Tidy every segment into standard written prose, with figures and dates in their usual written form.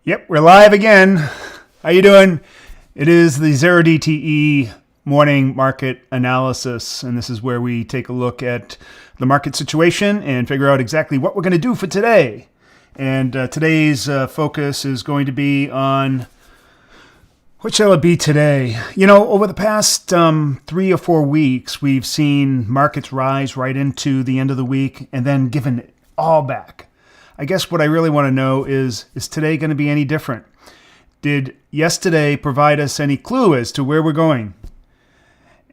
Yep, we're live again. How you doing? It is the 0DTE morning market analysis, and this is where we take a look at the market situation and figure out exactly what we're going to do for today. And today's focus is going to be on, what shall it be today? You know, over the past 3 or 4 weeks, we've seen markets rise right into the end of the week and then given it all back. I guess what I really want to know is today going to be any different? Did yesterday provide us any clue as to where we're going?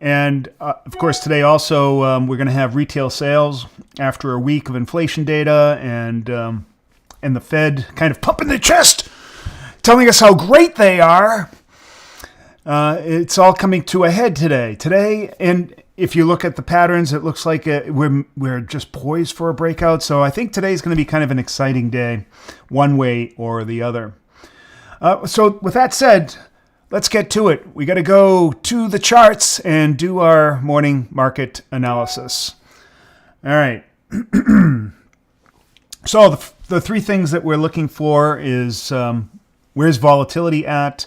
And of course, today also we're going to have retail sales after a week of inflation data and the Fed kind of pumping their chest, telling us how great they are. It's all coming to a head today, and if you look at the patterns, it looks like we're just poised for a breakout. So I think today is going to be kind of an exciting day, one way or the other. So with that said, let's get to it. We got to go to the charts and do our morning market analysis. All right. So the three things that we're looking for is where's volatility at?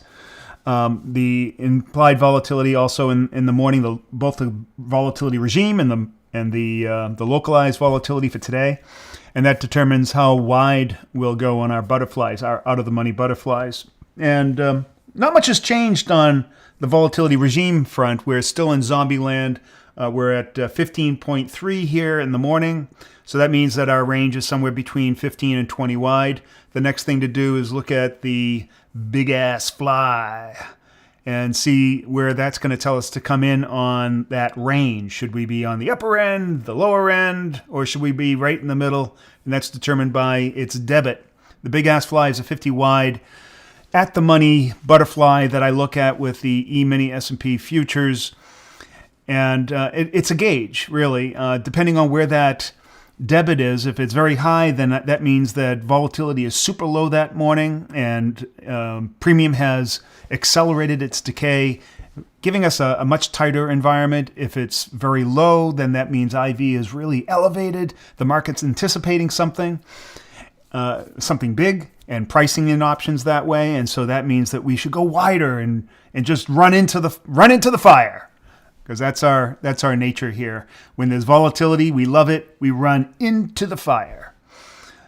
The implied volatility also in the morning, both the volatility regime and the localized volatility for today, and that determines how wide we'll go on our butterflies, our out of the money butterflies. And not much has changed on the volatility regime front. We're still in Zombieland. We're at 15.3 here in the morning, so that means that our range is somewhere between 15 and 20 wide. The next thing to do is look at the big ass fly and see where that's going to tell us to come in on that range. Should we be on the upper end, the lower end, or should we be right in the middle? And that's determined by its debit. The big ass fly is a 50 wide at the money butterfly that I look at with the E-mini S&P futures. And it's a gauge, really, depending on where that debit is. If it's very high, then that means that volatility is super low that morning and premium has accelerated its decay, giving us a much tighter environment. If it's very low, then that means IV is really elevated. The market's anticipating something big and pricing in options that way. And so that means that we should go wider and just run into the fire. Because that's our nature here. When there's volatility, we love it. We run into the fire.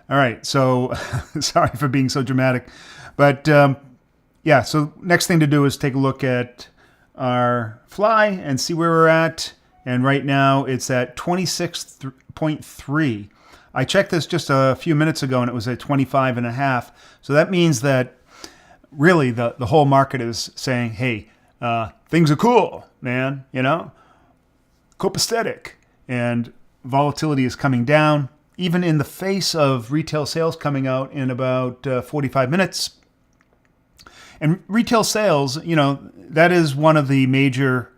All right, so sorry for being so dramatic. But yeah, so next thing to do is take a look at our fly and see where we're at. And right now it's at 26.3. I checked this just a few minutes ago and it was at 25.5. So that means that really the whole market is saying, hey, things are cool, man, copacetic, and volatility is coming down, even in the face of retail sales coming out in about 45 minutes. And retail sales, that is one of the major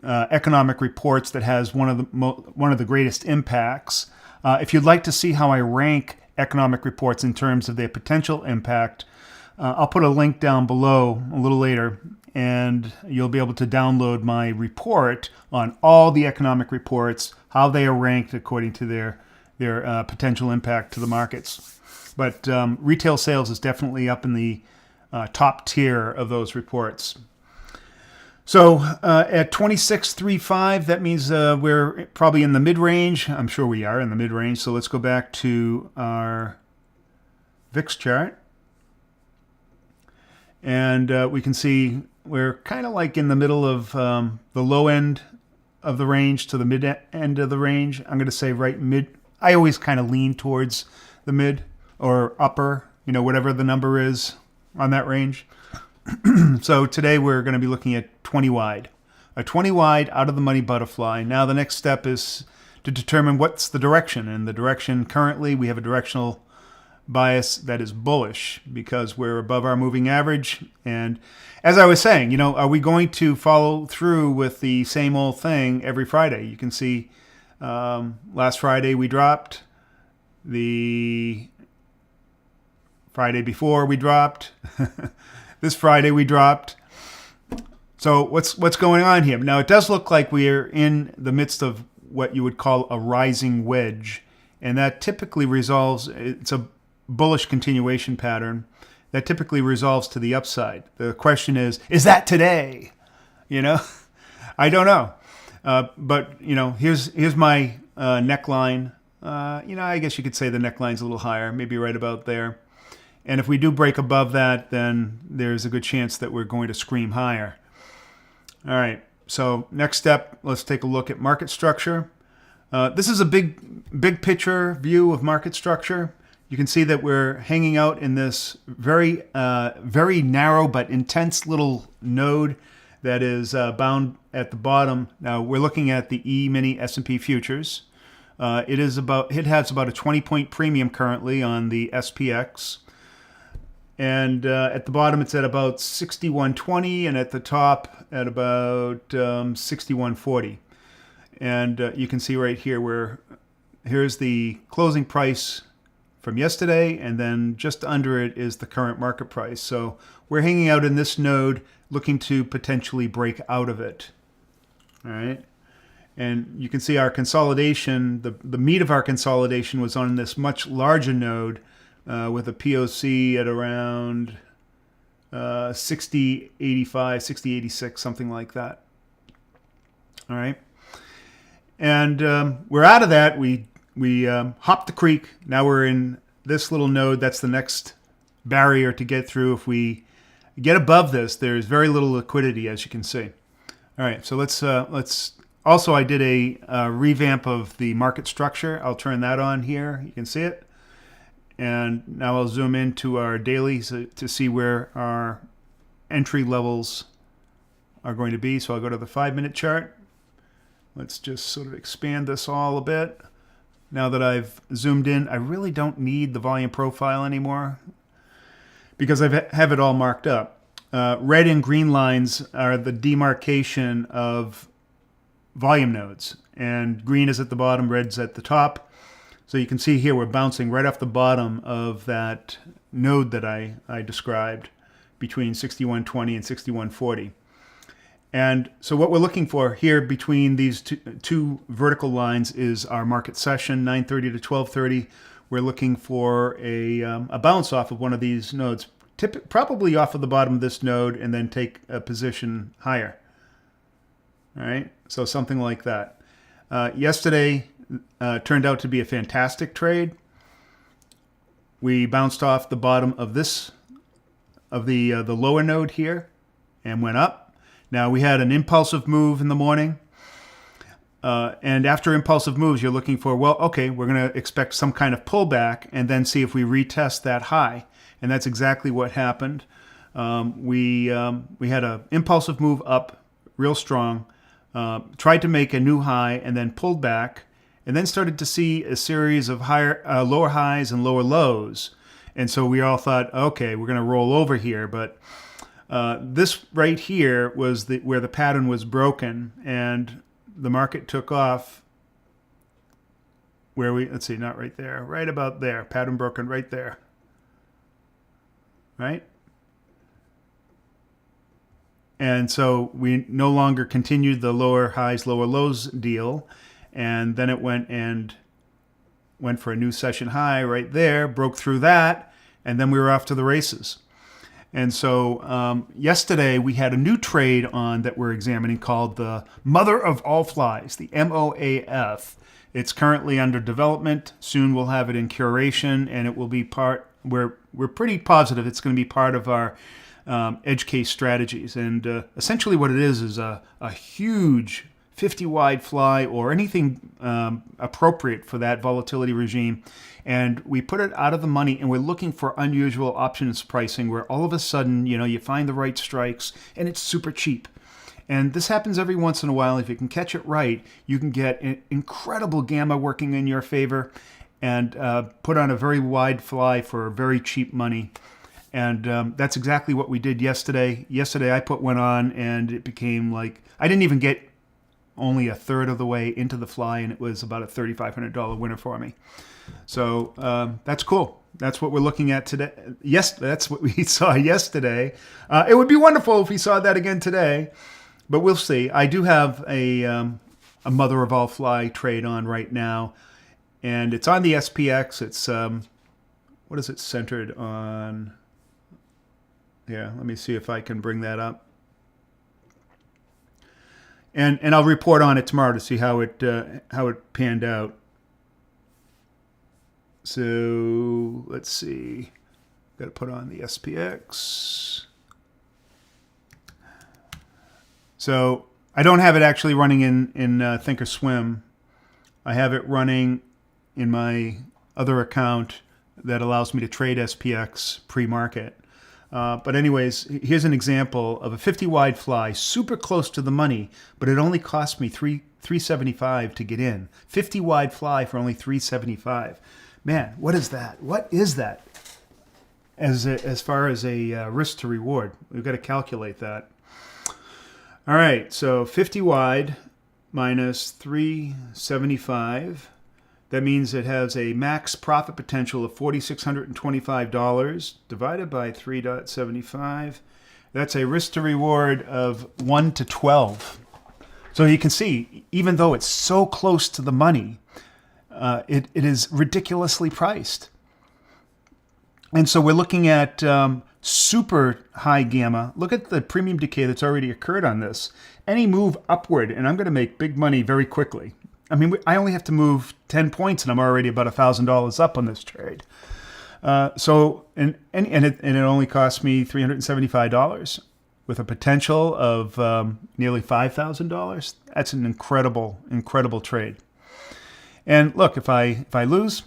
economic reports that has one of the greatest impacts. If you'd like to see how I rank economic reports in terms of their potential impact, I'll put a link down below a little later, and you'll be able to download my report on all the economic reports, how they are ranked according to their potential impact to the markets. But retail sales is definitely up in the top tier of those reports. So at 26.35, that means we're probably in the mid-range. I'm sure we are in the mid-range. So let's go back to our VIX chart. And we can see we're kind of like in the middle of the low end of the range to the mid end of the range. I'm going to say right mid. I always kind of lean towards the mid or upper, whatever the number is on that range. So today we're going to be looking at 20 wide. A 20 wide out of the money butterfly. Now the next step is to determine what's the direction. And the direction currently, we have a directional bias that is bullish because we're above our moving average. And as I was saying, are we going to follow through with the same old thing every Friday? You can see last Friday we dropped. The Friday before we dropped. This Friday we dropped. So what's going on here? Now it does look like we are in the midst of what you would call a rising wedge, and that typically resolves. It's a bullish continuation pattern, that typically resolves to the upside. The question is that today? You know, I don't know. But, you know, here's my neckline. You know, I guess you could say the neckline's a little higher, maybe right about there. And if we do break above that, then there's a good chance that we're going to scream higher. All right, so next step, let's take a look at market structure. This is a big picture view of market structure. You can see that we're hanging out in this very narrow but intense little node that is bound at the bottom. Now we're looking at the E-mini S&P futures. It has about a 20-point premium currently on the SPX. And at the bottom, it's at about 61.20, and at the top at about 61.40. And you can see right here here's the closing price from yesterday, and then just under it is the current market price. So we're hanging out in this node, looking to potentially break out of it. All right. And you can see our consolidation, the meat of our consolidation was on this much larger node with a POC at around 60.85, 60.86, something like that. All right. And we're out of that. We hopped the creek. Now we're in this little node. That's the next barrier to get through. If we get above this, there's very little liquidity, as you can see. All right, so let's also, I did a revamp of the market structure. I'll turn that on here. You can see it. And now I'll zoom into our daily to see where our entry levels are going to be. So I'll go to the 5-minute chart. Let's just sort of expand this all a bit. Now that I've zoomed in, I really don't need the volume profile anymore because I have it all marked up. Red and green lines are the demarcation of volume nodes, and green is at the bottom, red's at the top. So you can see here we're bouncing right off the bottom of that node that I described between 61.20 and 61.40. And so what we're looking for here between these two vertical lines is our market session, 9:30 to 12:30. We're looking for a bounce off of one of these nodes, probably off of the bottom of this node, and then take a position higher. All right, so something like that. Yesterday turned out to be a fantastic trade. We bounced off the bottom of the lower node here and went up. Now, we had an impulsive move in the morning. And after impulsive moves, you're looking for, well, okay, we're going to expect some kind of pullback and then see if we retest that high. And that's exactly what happened. We had an impulsive move up real strong, tried to make a new high and then pulled back, and then started to see a series of lower highs and lower lows. And so we all thought, okay, we're going to roll over here. But this right here was where the pattern was broken, and the market took off where let's see, not right there, right about there, pattern broken right there, right? And so we no longer continued the lower highs, lower lows deal, and then it went for a new session high right there, broke through that, and then we were off to the races. And so yesterday we had a new trade on that we're examining called the Mother of All Flies, the MOAF. It's currently under development. Soon we'll have it in curation, and it will be we're pretty positive it's going to be part of our edge case strategies. And essentially what it is a huge 50 wide fly or anything appropriate for that volatility regime. And we put it out of the money, and we're looking for unusual options pricing where all of a sudden, you find the right strikes and it's super cheap. And this happens every once in a while. If you can catch it right, you can get an incredible gamma working in your favor and put on a very wide fly for very cheap money. And that's exactly what we did yesterday. Yesterday I put one on, and it became like, I didn't even get only a third of the way into the fly, and it was about a $3,500 winner for me. So that's cool. That's what we're looking at today. Yes, that's what we saw yesterday. It would be wonderful if we saw that again today, but we'll see. I do have a mother of all fly trade on right now, and it's on the SPX. It's what is it centered on? Yeah, let me see if I can bring that up. And I'll report on it tomorrow to see how it panned out. So let's see. Got to put on the SPX. So I don't have it actually running in Thinkorswim. I have it running in my other account that allows me to trade SPX pre-market. But anyways, here's an example of a 50 wide fly, super close to the money, but it only cost me $3.75 to get in. 50 wide fly for only $3.75. Man, what is that? What is that? As far as a risk to reward, we've got to calculate that. All right, so 50 wide minus 375. That means it has a max profit potential of $4,625 divided by 3.75. That's a risk to reward of 1 to 12. So you can see, even though it's so close to the money, it is ridiculously priced. And so we're looking at super high gamma. Look at the premium decay that's already occurred on this. Any move upward, and I'm going to make big money very quickly. I mean, I only have to move 10 points, and I'm already about $1,000 up on this trade. So it only cost me $375 with a potential of nearly $5,000. That's an incredible trade. And look, if I lose,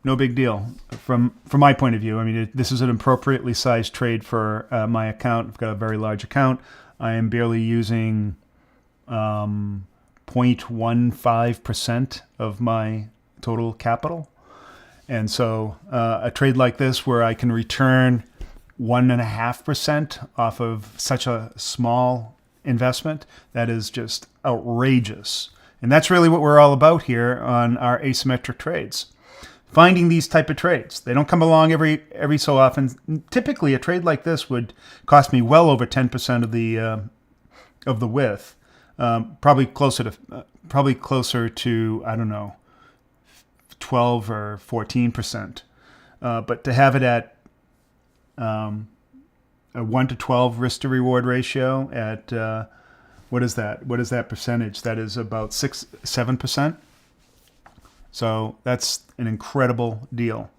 no big deal from my point of view. I mean, this is an appropriately sized trade for my account. I've got a very large account. I am barely using 0.15% of my total capital. And so a trade like this where I can return 1.5% off of such a small investment, that is just outrageous. And that's really what we're all about here on our asymmetric trades. Finding these type of trades. They don't come along every so often. Typically, a trade like this would cost me well over 10% of the width. Probably closer to I don't know, 12 or 14%. But to have it at a 1 to 12 risk to reward ratio at what is that? What is that percentage? That is about 7%. So that's an incredible deal.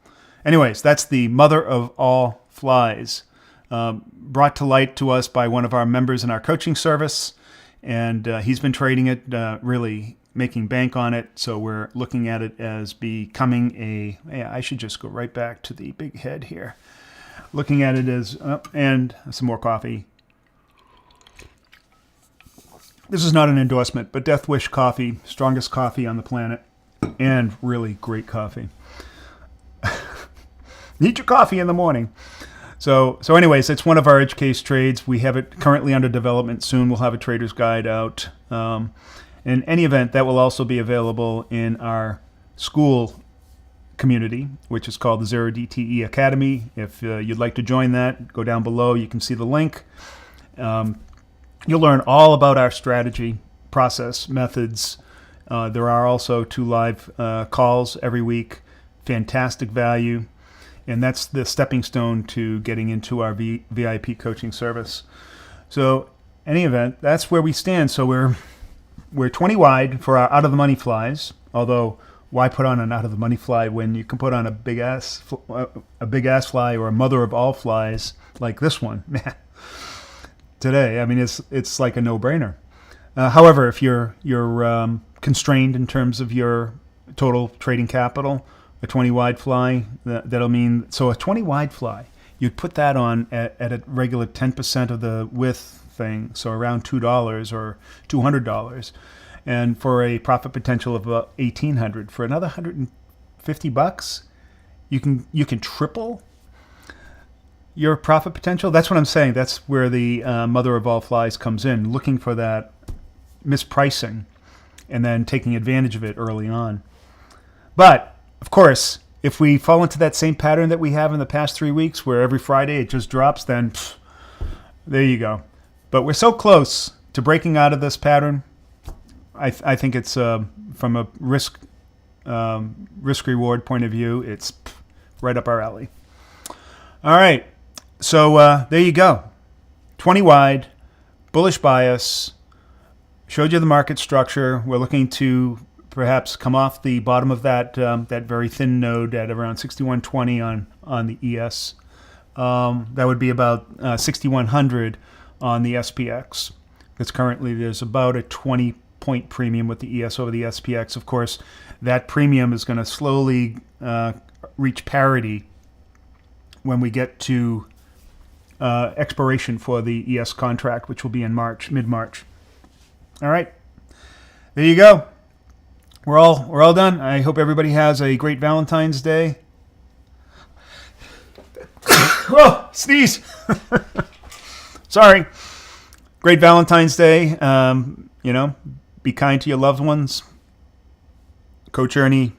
Anyways, that's the mother of all flies, brought to light to us by one of our members in our coaching service. And he's been trading it, really making bank on it. So we're looking at it as becoming I should just go right back to the big head here. Looking at it as, and some more coffee. This is not an endorsement, but Death Wish coffee, strongest coffee on the planet, and really great coffee. Eat your coffee in the morning. So anyways, it's one of our edge case trades. We have it currently under development. Soon we'll have a trader's guide out. In any event, that will also be available in our school community, which is called the 0DTE Academy. If you'd like to join that, go down below. You can see the link. You'll learn all about our strategy, process, methods. There are also 2 live calls every week. Fantastic value. And that's the stepping stone to getting into our VIP coaching service. So, any event, that's where we stand. So we're 20 wide for our out of the money flies. Although, why put on an out of the money fly when you can put on a big ass fly or a mother of all flies like this one? Today, I mean, it's like a no-brainer. However, if you're constrained in terms of your total trading capital, a 20 wide fly, that'll mean, so a 20 wide fly, you'd put that on at a regular 10% of the width thing, so around $2 or $200, and for a profit potential of about $1,800. For another $150, you can triple your profit potential. That's what I'm saying. That's where the mother of all flies comes in, looking for that mispricing and then taking advantage of it early on. But of course, if we fall into that same pattern that we have in the past 3 weeks where every Friday it just drops, then there you go. But we're so close to breaking out of this pattern. I think it's from a risk reward point of view, it's right up our alley. All right. So there you go. 20 wide, bullish bias. Showed you the market structure. We're looking to perhaps come off the bottom of that that very thin node at around 6120 on the ES. That would be about 6100 on the SPX. Because currently there's about a 20-point premium with the ES over the SPX. Of course, that premium is going to slowly reach parity when we get to expiration for the ES contract, which will be in March, mid-March. All right, there you go. We're all done. I hope everybody has a great Valentine's Day. Oh, sneeze. Sorry. Great Valentine's Day. Be kind to your loved ones. Coach Ernie